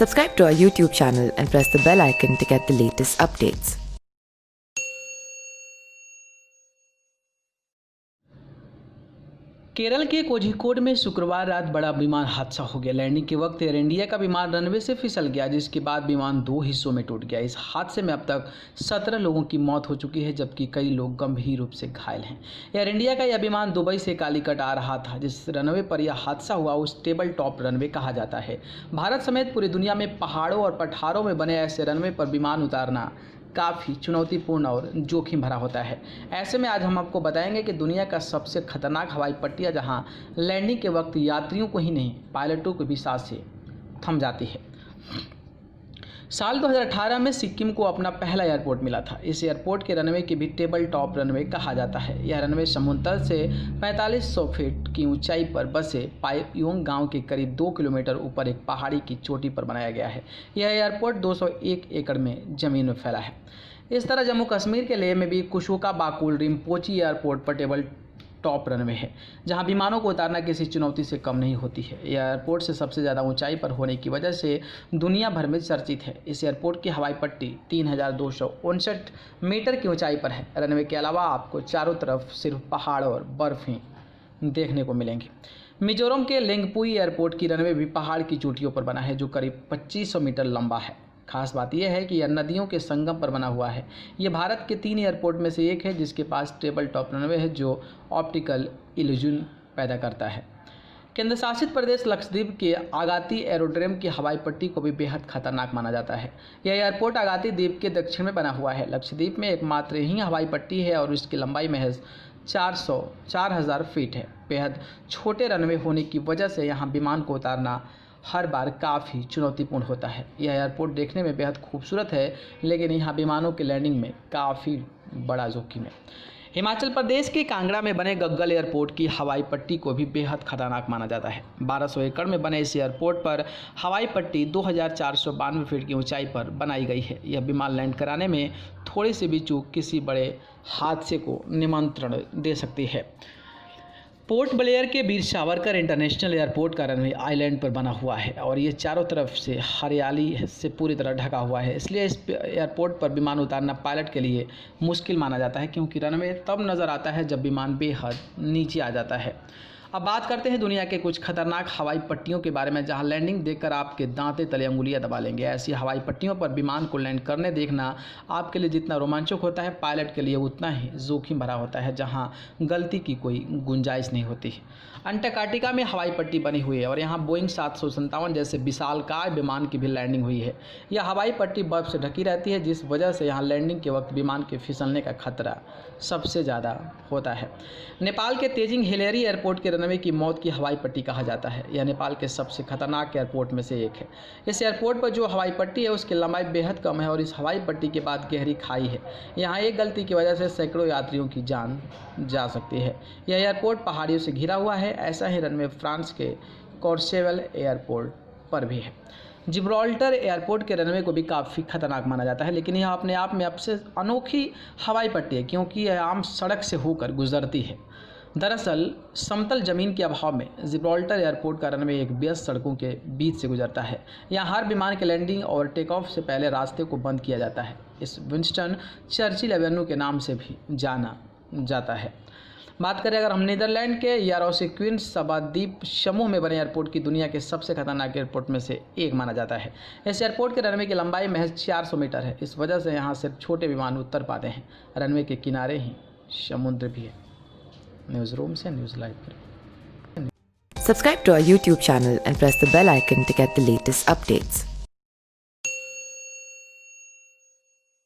Subscribe to our YouTube channel and press the bell icon to get the latest updates. Kerala के कोझिकोड में शुक्रवार रात बड़ा विमान हादसा हो गया। लैंडिंग के वक्त एयर इंडिया का विमान रनवे से फिसल गया, जिसके बाद विमान दो हिस्सों में टूट गया। इस हादसे में अब तक 17 लोगों की मौत हो चुकी है, जबकि कई लोग गंभीर रूप से घायल हैं। एयर इंडिया का यह विमान दुबई से कालीकट आ रहा था। जिस रनवे पर यह हादसा हुआ उस टेबल टॉप रनवे कहा जाता है। भारत समेत पूरी दुनिया में पहाड़ों और पठारों में बने ऐसे रनवे पर विमान उतारना काफ़ी चुनौतीपूर्ण और जोखिम भरा होता है। ऐसे में आज हम आपको बताएंगे कि दुनिया का सबसे खतरनाक हवाई पट्टियाँ जहां लैंडिंग के वक्त यात्रियों को ही नहीं, पायलटों को भी सांसें थम जाती है। साल 2018 में सिक्किम को अपना पहला एयरपोर्ट मिला था। इस एयरपोर्ट के रनवे की भी टेबल टॉप रनवे कहा जाता है। यह रनवे समुद्र तल से 4500 फीट की ऊंचाई पर बसे पायोंग गांव के करीब 2 किलोमीटर ऊपर एक पहाड़ी की चोटी पर बनाया गया है। यह एयरपोर्ट 201 एकड़ में ज़मीन में फैला है। इस तरह जम्मू कश्मीर के लेह में भी कुशोका बाकुल रिम्पोची एयरपोर्ट पर टेबल टॉप रनवे है, जहां विमानों को उतारना किसी चुनौती से कम नहीं होती है। यह एयरपोर्ट से सबसे ज़्यादा ऊंचाई पर होने की वजह से दुनिया भर में चर्चित है। इस एयरपोर्ट की हवाई पट्टी 3259 मीटर की ऊंचाई पर है। रनवे के अलावा आपको चारों तरफ सिर्फ पहाड़ और बर्फ ही देखने को मिलेंगी। मिजोरम के लेंगपुई एयरपोर्ट की रनवे भी पहाड़ की चोटियों पर बना है, जो करीब 2500 मीटर लंबा है। खास बात यह है कि यह नदियों के संगम पर बना हुआ है। यह भारत के 3 एयरपोर्ट में से एक है जिसके पास टेबल टॉप रनवे है, जो ऑप्टिकल इल्यूजन पैदा करता है। केंद्र शासित प्रदेश लक्षद्वीप के आगाती एरोड्रम की हवाई पट्टी को भी बेहद खतरनाक माना जाता है। यह एयरपोर्ट आगाती द्वीप के दक्षिण में बना हुआ है। लक्षद्वीप में एकमात्र ही हवाई पट्टी है और इसकी लंबाई महज 4000 फीट है। बेहद छोटे रनवे होने की वजह से यहाँ विमान को उतारना हर बार काफ़ी चुनौतीपूर्ण होता है। यह एयरपोर्ट देखने में बेहद खूबसूरत है, लेकिन यहाँ विमानों के लैंडिंग में काफ़ी बड़ा जोखिम है। हिमाचल प्रदेश के कांगड़ा में बने गग्गल एयरपोर्ट की हवाई पट्टी को भी बेहद खतरनाक माना जाता है। 1200 एकड़ में बने इस एयरपोर्ट पर हवाई पट्टी 2492 फीट की ऊंचाई पर बनाई गई है। यह विमान लैंड कराने में थोड़ी सी भी चूक किसी बड़े हादसे को निमंत्रण दे सकती है। पोर्ट ब्लेयर के वीर सावरकर इंटरनेशनल एयरपोर्ट का रनवे आइलैंड पर बना हुआ है और ये चारों तरफ से हरियाली से पूरी तरह ढका हुआ है। इसलिए इस एयरपोर्ट पर विमान उतारना पायलट के लिए मुश्किल माना जाता है, क्योंकि रनवे तब नज़र आता है जब विमान बेहद नीचे आ जाता है। अब बात करते हैं दुनिया के कुछ खतरनाक हवाई पट्टियों के बारे में, जहां लैंडिंग देखकर आपके दांते तले अंगुलियां दबा लेंगे। ऐसी हवाई पट्टियों पर विमान को लैंड करने देखना आपके लिए जितना रोमांचक होता है, पायलट के लिए उतना ही जोखिम भरा होता है, जहां गलती की कोई गुंजाइश नहीं होती। अंटार्कटिका में हवाई पट्टी बनी हुई है और यहाँ बोइंग 757 जैसे विशालकाय विमान की भी लैंडिंग हुई है। यह हवाई पट्टी बर्फ से ढकी रहती है, जिस वजह से यहाँ लैंडिंग के वक्त विमान के फिसलने का खतरा सबसे ज़्यादा होता है। नेपाल के तेजिंग हिलेरी एयरपोर्ट के रनवे की मौत की हवाई पट्टी कहा जाता है। यह नेपाल के सबसे खतरनाक एयरपोर्ट में से एक है। इस एयरपोर्ट पर जो हवाई पट्टी है उसकी लंबाई बेहद कम है और इस हवाई पट्टी के बाद गहरी खाई है। यहाँ एक गलती की वजह से सैकड़ों यात्रियों की जान जा सकती है। यह एयरपोर्ट पहाड़ियों से घिरा हुआ है। ऐसा ही रनवे फ्रांस के कॉर्सेवल एयरपोर्ट पर भी है। जिब्राल्टर एयरपोर्ट के रनवे को भी काफ़ी खतरनाक माना जाता है, लेकिन यह अपने आप में सबसे अनोखी हवाई पट्टी है, क्योंकि यह आम सड़क से होकर गुजरती है। दरअसल समतल ज़मीन के अभाव में जिब्राल्टर एयरपोर्ट का रनवे एक व्यस्त सड़कों के बीच से गुजरता है। यहाँ हर विमान के लैंडिंग और टेक ऑफ से पहले रास्ते को बंद किया जाता है। इस विंस्टन चर्चिल एवेन्यू के नाम से भी जाना जाता है। बात करें अगर हम नीदरलैंड के यारोसेक्विन द्वीप समूह में बने एयरपोर्ट की दुनिया के सबसे खतरनाक एयरपोर्ट में से एक माना जाता है। इस एयरपोर्ट के रनवे की लंबाई महज 400 मीटर है। इस वजह से यहाँ सिर्फ छोटे विमान उतर पाते हैं। रनवे के किनारे ही समुद्र भी है। न्यूज़ रूम से न्यूज़ लाइव करें। Subscribe to our YouTube channel and press the bell icon to get the latest updates.